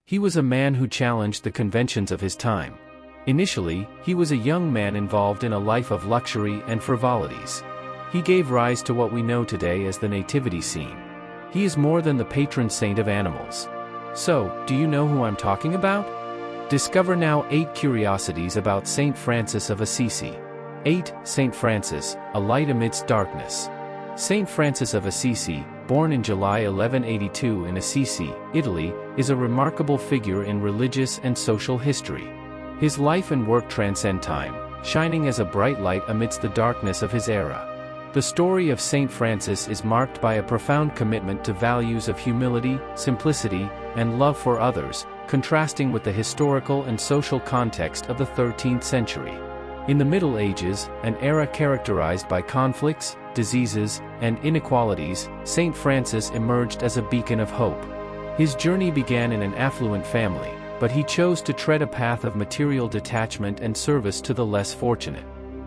He was a man who challenged the conventions of his time. Initially, he was a young man involved in a life of luxury and frivolities. He gave rise to what we know today as the Nativity scene. He is more than the patron saint of animals. So, do you know who I'm talking about? Discover now 8 curiosities about Saint Francis of Assisi. 8. Saint Francis, a light amidst darkness. Saint Francis of Assisi, born in July 1182 in Assisi, Italy, is a remarkable figure in religious and social history. His life and work transcend time, shining as a bright light amidst the darkness of his era. The story of Saint Francis is marked by a profound commitment to values of humility, simplicity, and love for others, contrasting with the historical and social context of the 13th century. In the Middle Ages, an era characterized by conflicts, diseases, and inequalities, Saint Francis emerged as a beacon of hope. His journey began in an affluent family, but he chose to tread a path of material detachment and service to the less fortunate.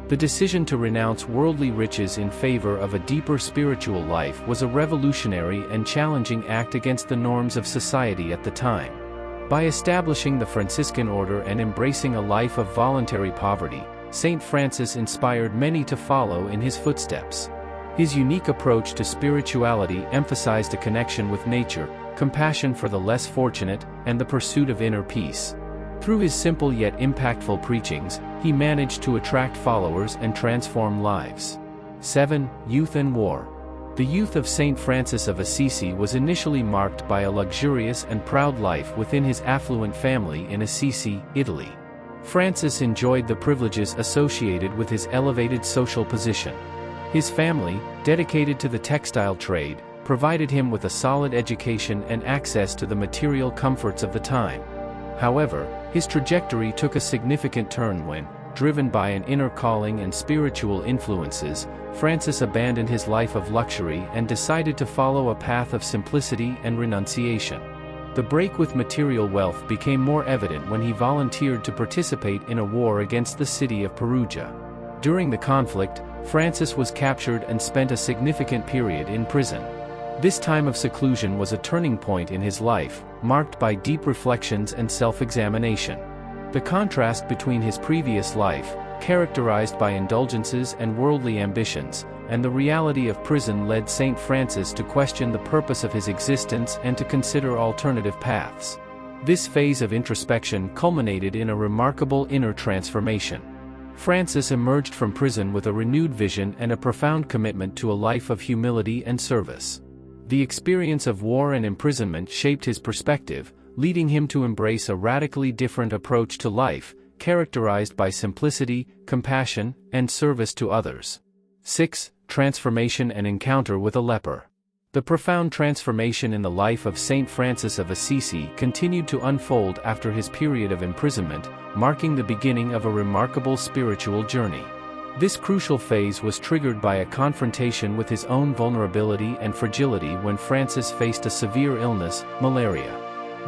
The decision to renounce worldly riches in favor of a deeper spiritual life was a revolutionary and challenging act against the norms of society at the time. By establishing the Franciscan Order and embracing a life of voluntary poverty, Saint Francis inspired many to follow in his footsteps. His unique approach to spirituality emphasized a connection with nature, compassion for the less fortunate, and the pursuit of inner peace. Through his simple yet impactful preachings, he managed to attract followers and transform lives. 7. Youth and War. The youth of Saint Francis of Assisi was initially marked by a luxurious and proud life within his affluent family in Assisi, Italy. Francis enjoyed the privileges associated with his elevated social position. His family, dedicated to the textile trade, provided him with a solid education and access to the material comforts of the time. However, his trajectory took a significant turn when, driven by an inner calling and spiritual influences, Francis abandoned his life of luxury and decided to follow a path of simplicity and renunciation. The break with material wealth became more evident when he volunteered to participate in a war against the city of Perugia. During the conflict, Francis was captured and spent a significant period in prison. This time of seclusion was a turning point in his life, marked by deep reflections and self-examination. The contrast between his previous life, characterized by indulgences and worldly ambitions, and the reality of prison led Saint Francis to question the purpose of his existence and to consider alternative paths. This phase of introspection culminated in a remarkable inner transformation. Francis emerged from prison with a renewed vision and a profound commitment to a life of humility and service. The experience of war and imprisonment shaped his perspective, leading him to embrace a radically different approach to life, characterized by simplicity, compassion, and service to others. 6. Transformation and encounter with a leper. The profound transformation in the life of Saint Francis of Assisi continued to unfold after his period of imprisonment, marking the beginning of a remarkable spiritual journey. This crucial phase was triggered by a confrontation with his own vulnerability and fragility when Francis faced a severe illness, malaria.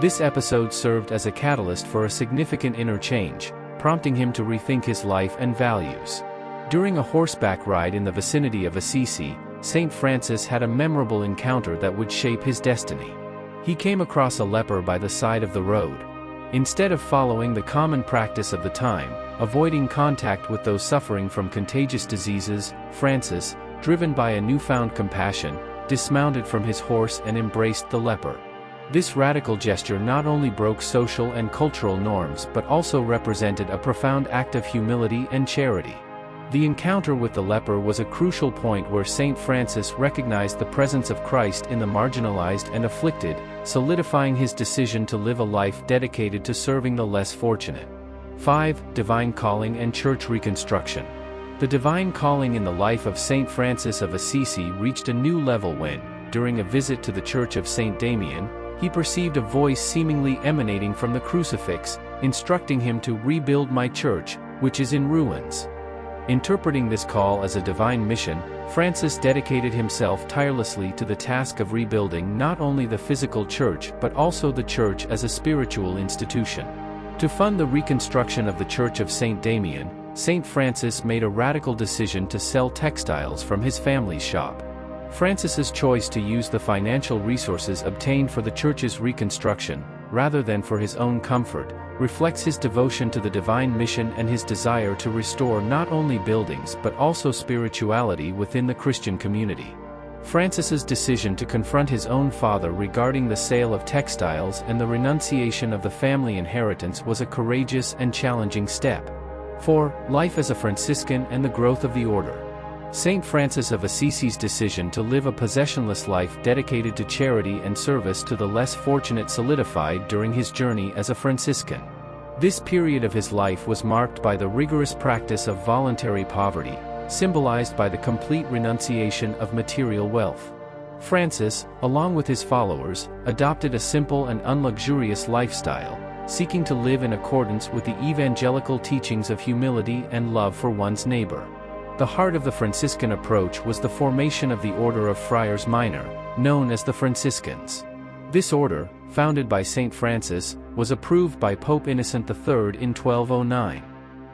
This episode served as a catalyst for a significant inner change, prompting him to rethink his life and values. During a horseback ride in the vicinity of Assisi, Saint Francis had a memorable encounter that would shape his destiny. He came across a leper by the side of the road. Instead of following the common practice of the time, avoiding contact with those suffering from contagious diseases, Francis, driven by a newfound compassion, dismounted from his horse and embraced the leper. This radical gesture not only broke social and cultural norms but also represented a profound act of humility and charity. The encounter with the leper was a crucial point where Saint Francis recognized the presence of Christ in the marginalized and afflicted, solidifying his decision to live a life dedicated to serving the less fortunate. 5. Divine Calling and Church Reconstruction. The divine calling in the life of Saint Francis of Assisi reached a new level when, during a visit to the Church of Saint Damien, he perceived a voice seemingly emanating from the crucifix, instructing him to rebuild my church, which is in ruins. Interpreting this call as a divine mission, Francis dedicated himself tirelessly to the task of rebuilding not only the physical church but also the church as a spiritual institution. To fund the reconstruction of the Church of Saint Damien, Saint Francis made a radical decision to sell textiles from his family's shop. Francis's choice to use the financial resources obtained for the church's reconstruction, rather than for his own comfort, reflects his devotion to the divine mission and his desire to restore not only buildings but also spirituality within the Christian community. Francis's decision to confront his own father regarding the sale of textiles and the renunciation of the family inheritance was a courageous and challenging step. 4. Life as a Franciscan and the growth of the order. Saint Francis of Assisi's decision to live a possessionless life dedicated to charity and service to the less fortunate solidified during his journey as a Franciscan. This period of his life was marked by the rigorous practice of voluntary poverty, symbolized by the complete renunciation of material wealth. Francis, along with his followers, adopted a simple and unluxurious lifestyle, seeking to live in accordance with the evangelical teachings of humility and love for one's neighbor. The heart of the Franciscan approach was the formation of the Order of Friars Minor, known as the Franciscans. This order, founded by Saint Francis, was approved by Pope Innocent III in 1209.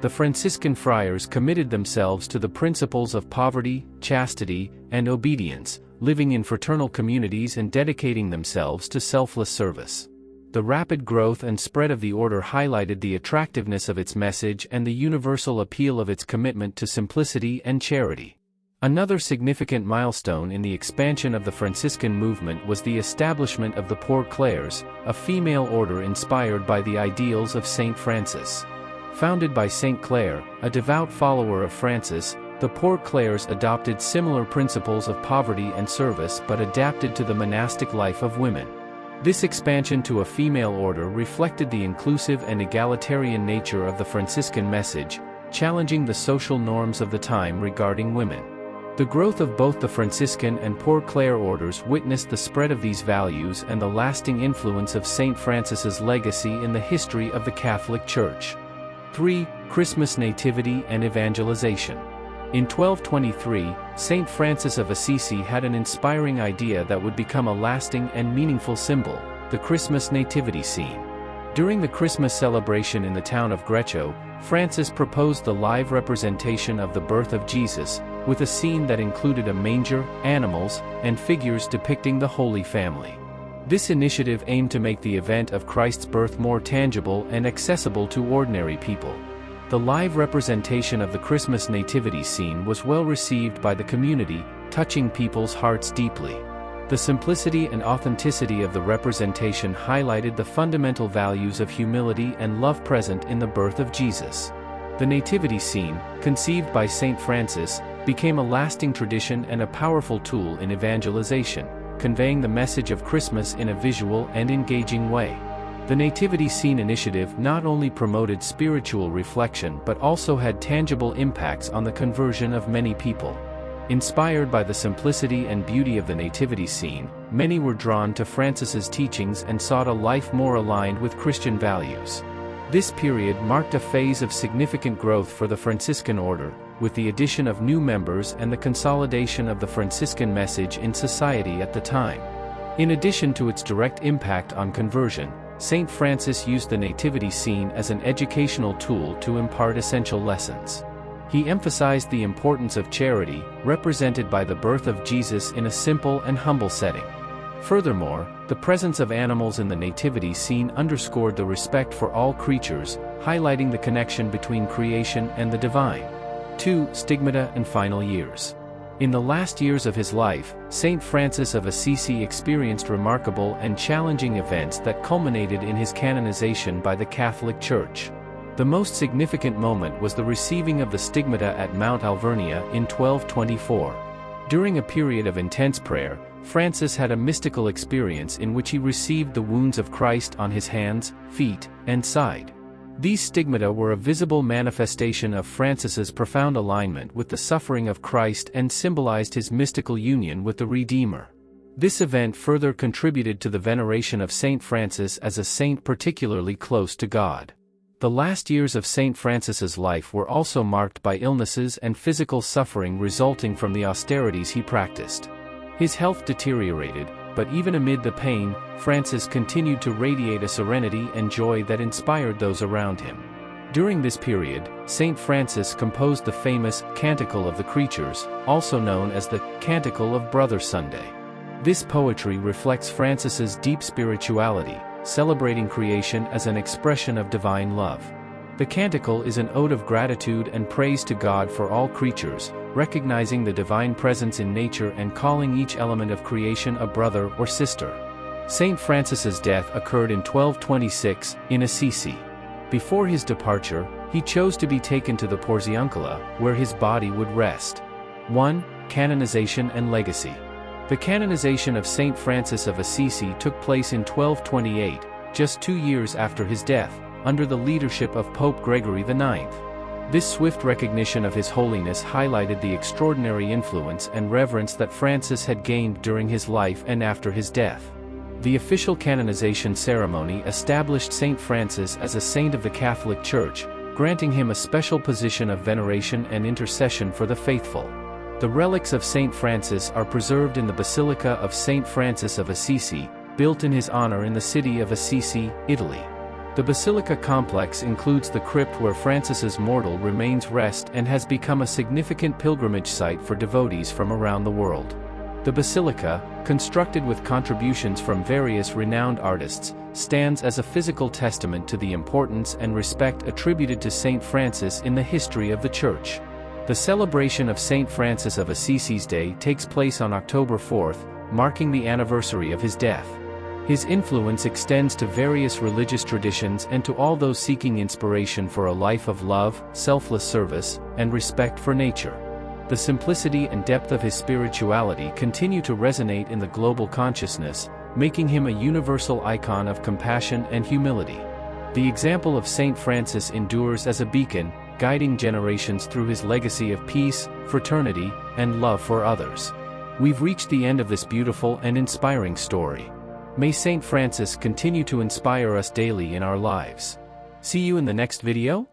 The Franciscan friars committed themselves to the principles of poverty, chastity, and obedience, living in fraternal communities and dedicating themselves to selfless service. The rapid growth and spread of the order highlighted the attractiveness of its message and the universal appeal of its commitment to simplicity and charity. Another significant milestone in the expansion of the Franciscan movement was the establishment of the Poor Clares, a female order inspired by the ideals of Saint Francis. Founded by Saint Clare, a devout follower of Francis, the Poor Clares adopted similar principles of poverty and service but adapted to the monastic life of women. This expansion to a female order reflected the inclusive and egalitarian nature of the Franciscan message, challenging the social norms of the time regarding women. The growth of both the Franciscan and Poor Clare orders witnessed the spread of these values and the lasting influence of Saint Francis's legacy in the history of the Catholic Church. 3. Christmas Nativity and Evangelization. In 1223, Saint Francis of Assisi had an inspiring idea that would become a lasting and meaningful symbol: the Christmas nativity scene. During the Christmas celebration in the town of Greccio, Francis proposed the live representation of the birth of Jesus, with a scene that included a manger, animals, and figures depicting the Holy Family. This initiative aimed to make the event of Christ's birth more tangible and accessible to ordinary people. The live representation of the Christmas nativity scene was well received by the community, touching people's hearts deeply. The simplicity and authenticity of the representation highlighted the fundamental values of humility and love present in the birth of Jesus. The nativity scene, conceived by Saint Francis, became a lasting tradition and a powerful tool in evangelization, conveying the message of Christmas in a visual and engaging way. The nativity scene initiative not only promoted spiritual reflection but also had tangible impacts on the conversion of many people. Inspired by the simplicity and beauty of the nativity scene, many were drawn to Francis's teachings and sought a life more aligned with Christian values. This period marked a phase of significant growth for the Franciscan order, with the addition of new members and the consolidation of the Franciscan message in society at the time. In addition to its direct impact on conversion, Saint Francis used the nativity scene as an educational tool to impart essential lessons. He emphasized the importance of charity, represented by the birth of Jesus in a simple and humble setting. Furthermore, the presence of animals in the nativity scene underscored the respect for all creatures, highlighting the connection between creation and the divine. 2. Stigmata and final years. In the last years of his life, Saint Francis of Assisi experienced remarkable and challenging events that culminated in his canonization by the Catholic Church. The most significant moment was the receiving of the stigmata at Mount Alvernia in 1224. During a period of intense prayer, Francis had a mystical experience in which he received the wounds of Christ on his hands, feet, and side. These stigmata were a visible manifestation of Francis's profound alignment with the suffering of Christ and symbolized his mystical union with the Redeemer. This event further contributed to the veneration of Saint Francis as a saint particularly close to God. The last years of Saint Francis's life were also marked by illnesses and physical suffering resulting from the austerities he practiced. His health deteriorated, but even amid the pain, Francis continued to radiate a serenity and joy that inspired those around him. During this period, Saint Francis composed the famous Canticle of the Creatures, also known as the Canticle of Brother Sunday. This poetry reflects Francis's deep spirituality, celebrating creation as an expression of divine love. The canticle is an ode of gratitude and praise to God for all creatures, recognizing the divine presence in nature and calling each element of creation a brother or sister. Saint Francis's death occurred in 1226, in Assisi. Before his departure, he chose to be taken to the Porziuncula, where his body would rest. 1. Canonization and Legacy. The canonization of Saint Francis of Assisi took place in 1228, just 2 years after his death, under the leadership of Pope Gregory IX. This swift recognition of his holiness highlighted the extraordinary influence and reverence that Francis had gained during his life and after his death. The official canonization ceremony established Saint Francis as a saint of the Catholic Church, granting him a special position of veneration and intercession for the faithful. The relics of Saint Francis are preserved in the Basilica of Saint Francis of Assisi, built in his honor in the city of Assisi, Italy. The basilica complex includes the crypt where Francis's mortal remains rest and has become a significant pilgrimage site for devotees from around the world. The basilica, constructed with contributions from various renowned artists, stands as a physical testament to the importance and respect attributed to Saint Francis in the history of the Church. The celebration of Saint Francis of Assisi's Day takes place on October 4th, marking the anniversary of his death. His influence extends to various religious traditions and to all those seeking inspiration for a life of love, selfless service, and respect for nature. The simplicity and depth of his spirituality continue to resonate in the global consciousness, making him a universal icon of compassion and humility. The example of Saint Francis endures as a beacon, guiding generations through his legacy of peace, fraternity, and love for others. We've reached the end of this beautiful and inspiring story. May Saint Francis continue to inspire us daily in our lives. See you in the next video.